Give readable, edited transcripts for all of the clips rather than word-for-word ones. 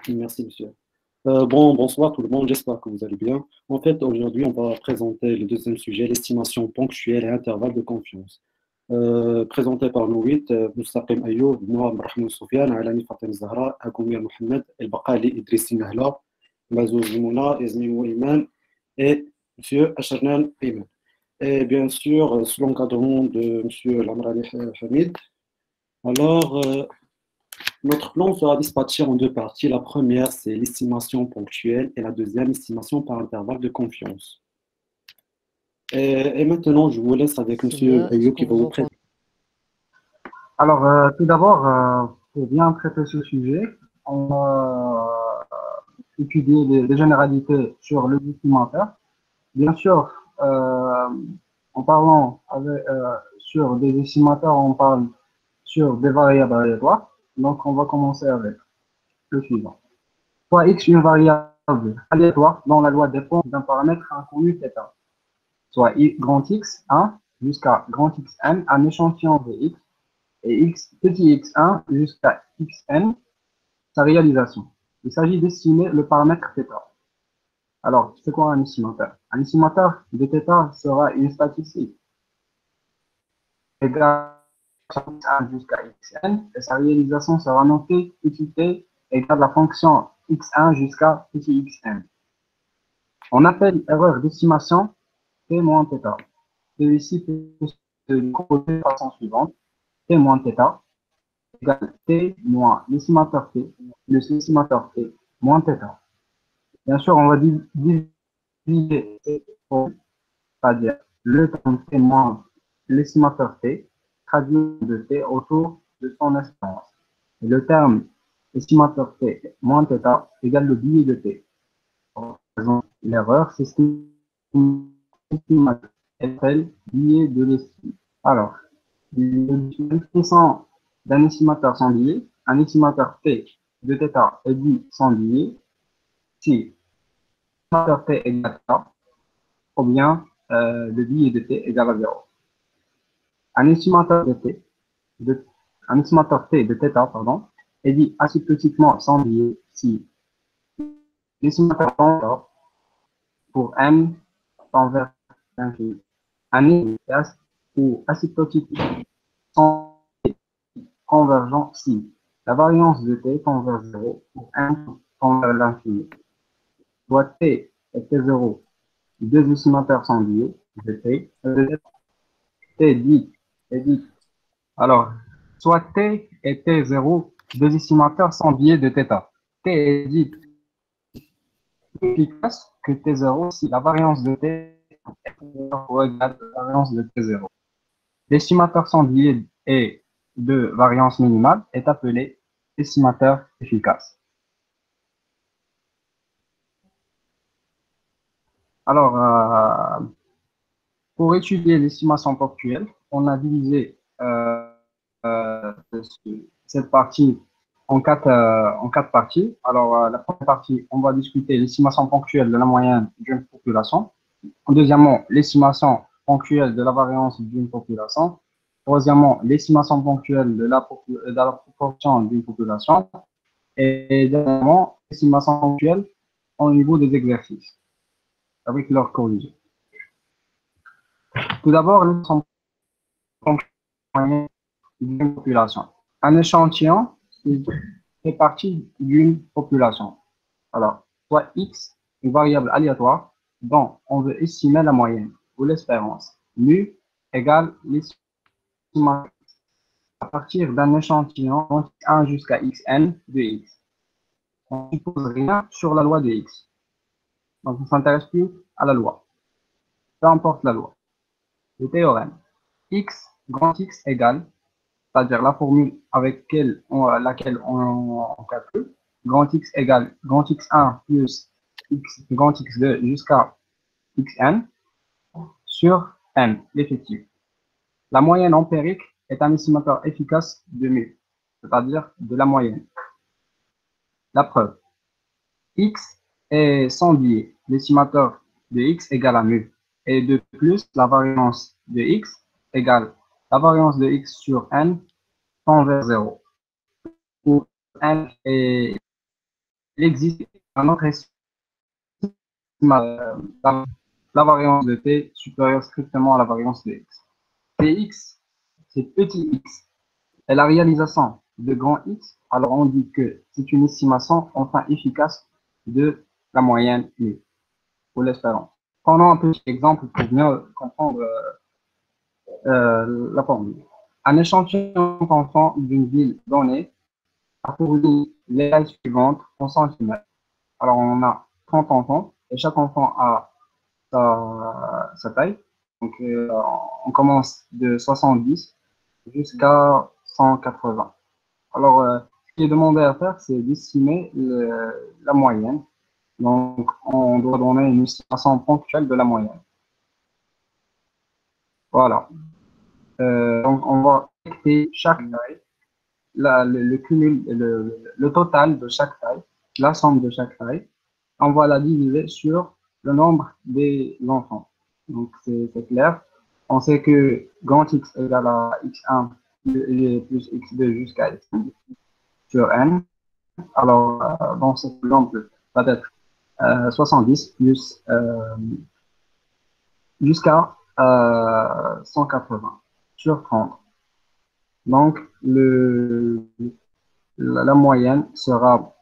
Merci, monsieur. Bonsoir tout le monde, j'espère que vous allez bien. En fait, aujourd'hui, on va présenter le deuxième sujet, l'estimation ponctuelle et intervalle de confiance. Présenté par nous huit, Mustaqim Ayoub, moi, Brahim Soufiane, Alani Fatem Zahra, Agoumia Mohamed, El Baqali Idrissi Nahla, Mazouz Mouna, Izmi Iman et monsieur Acharnan Iman. Et bien sûr, sous l'encadrement de monsieur Lamrani Hamid. Alors, notre plan sera dispatché en deux parties. La première, c'est l'estimation ponctuelle et la deuxième, estimation par intervalle de confiance. Et maintenant, je vous laisse avec Très Monsieur bien. Est-ce Ayou qui qu'on va vous vous entend? présenter. Alors, tout d'abord, pour bien traiter ce sujet, on va étudier les généralités sur le documentaire. Bien sûr, euh, en parlant sur des estimateurs, on parle sur des variables aléatoires. Donc, on va commencer avec le suivant. Soit x une variable aléatoire dont la loi dépend d'un paramètre inconnu θ. Soit i grand x 1 jusqu'à grand xn, un échantillon de x, et x, petit x1 jusqu'à xn, sa réalisation. Il s'agit d'estimer le paramètre θ. Alors, c'est quoi un estimateur? Un estimateur de θ sera une statistique égale à x1 jusqu'à xn, et sa réalisation sera notée petit t égale la fonction x1 jusqu'à petit xn. On appelle erreur d'estimation t moins θ. Celui-ci peut se décomposer de la façon suivante: t moins θ égale t moins l'estimateur t, plus l'estimateur t moins θ. Bien sûr, on va diviser, c'est-à-dire le temps t moins l'estimateur t, traduit de t autour de son espérance. Et le terme estimateur t moins θ égale le billet de t. Par exemple, l'erreur, c'est ce l'estimateur est billet de l'estime. Alors, les définitions d'un estimateur sans biais, un estimateur t de θ est dit sans biais si l'estimateur t égale à ou bien le biais de t égale à 0. Un estimateur de t, de, un estimateur t de θ, pardon, est dit asymptotiquement sans biais si l'estimateur tend pour n tend vers l'infini. Un estimateur ou asymptotiquement sans convergent si la variance de t tend vers 0 pour n tend vers l'infini. Soit t et t0, deux estimateurs sans biais de t, t dit. Alors, soit t et t0, deux estimateurs sans biais de θ. T est dit plus efficace que t0 si la variance de t est égale à la variance de t0. L'estimateur sans biais et de variance minimale est appelé estimateur efficace. Alors, pour étudier l'estimation ponctuelle, on a divisé cette partie en quatre parties. Alors, la première partie, on va discuter l'estimation ponctuelle de la moyenne d'une population. Deuxièmement, l'estimation ponctuelle de la variance d'une population. Troisièmement, l'estimation ponctuelle de la proportion d'une population. Et dernièrement, l'estimation ponctuelle au niveau des exercices, avec leur corrigé. Tout d'abord, l'estimation ponctuelle d'une population. Un échantillon fait partie d'une population. Alors, soit X, une variable aléatoire dont on veut estimer la moyenne ou l'espérance. Mu égale l'estimation à partir d'un échantillon de 1 jusqu'à xn de x. On ne suppose rien sur la loi de x. Donc, on ne s'intéresse plus à la loi. Peu importe la loi. Le théorème. X, grand X égale, c'est-à-dire la formule avec laquelle on calcule, grand X égale grand X1 plus X, grand X2 jusqu'à Xn sur N, l'effectif. La moyenne empirique est un estimateur efficace de mu, c'est-à-dire de la moyenne. La preuve. X est sans biais. L'estimateur de X égale à mu. Et de plus, la variance de X égale la variance de X sur N tend vers 0. Pour N est il existe un autre la variance de t supérieure strictement à la variance de x. Tx, c'est petit x. Et la réalisation de grand X, alors on dit que c'est une estimation enfin efficace de la moyenne nue ou l'espérance. Prenons un petit exemple pour bien comprendre la formule. Un échantillon d'enfants d'une ville donnée a fourni les tailles suivantes en centimètres. Alors on a 30 enfants et chaque enfant a sa taille. Donc on commence de 70 jusqu'à 180. Alors, ce qui est demandé à faire, c'est d'estimer la moyenne. Donc, on doit donner une estimation ponctuelle de la moyenne. Voilà. Donc, on va collecter chaque taille, le cumul, le total de chaque taille, la somme de chaque taille. On va la diviser sur le nombre des enfants. Donc, c'est clair. On sait que grand X égale à X1 plus X2 jusqu'à Xn sur N. Alors, dans cet exemple, peut-être 70 plus jusqu'à 180 sur 30. Donc, la moyenne sera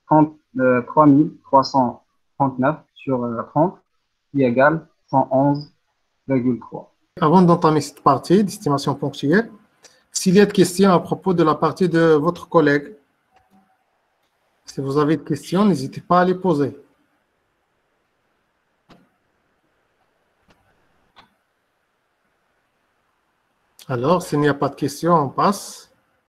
3339 sur 30, qui égale 111,3. Avant d'entamer cette partie d'estimation ponctuelle, s'il y a des questions à propos de la partie de votre collègue, si vous avez des questions, n'hésitez pas à les poser. Alors, s'il n'y a pas de questions, on passe.